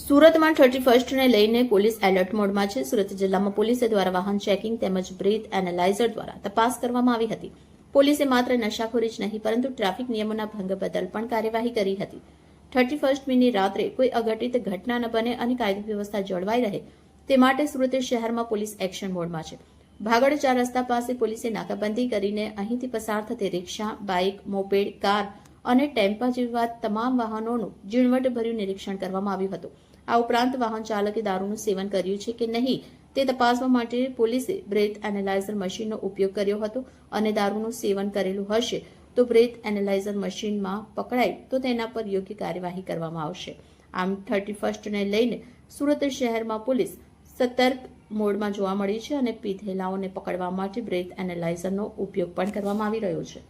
સુરતમાં 31ને લઈને police alert મોડમાં છે. સુરત જિલ્લામાં પોલીસ દ્વારા વાહન ચેકિંગ તેમજ બ્રીથ એનાલાઇઝર દ્વારા તપાસ કરવામાં આવી હતી. પોલીસે માત્ર નશાખોરી જ નહીં પરંતુ ટ્રાફિક નિયમોના ભંગ બદલ પણ કાર્યવાહી કરી હતી. 31મીની રાત્રે કોઈ અઘટિત ઘટના ન બને અને કાયદો વ્યવસ્થા જળવાઈ રહે તે માટે સુરત શહેરમાં પોલીસ એક્શન મોડમાં છે. ભાગળ 4 રસ્તા પાસે પોલીસે નાકાબંધી કરીને અહીંથી પસાર થતી રિક્ષા, બાઇક, મોપેડ, કાર અને ટેમ્પા જેવા તમામ વાહનોનું ઝીણવટભર્યું નિરીક્ષણ કરવામાં આવ્યું હતું. આ ઉપરાંત વાહન ચાલકે દારૂનું સેવન કર્યું છે કે નહીં તે તપાસવા માટે પોલીસે બ્રેથ એનાલાઇઝર મશીનનો ઉપયોગ કર્યો હતો અને દારૂનું સેવન કરેલું હશે તો બ્રેથ એનાલાઇઝર મશીનમાં પકડાય તો તેના પર યોગ્ય કાર્યવાહી કરવામાં આવશે. આમ 31ને લઈને સુરત શહેરમાં પોલીસ સતર્ક મોડમાં જોવા મળી છે અને પીધેલાઓને પકડવા માટે બ્રેથ એનાલાઇઝરનો ઉપયોગ પણ કરવામાં આવી રહ્યો છે.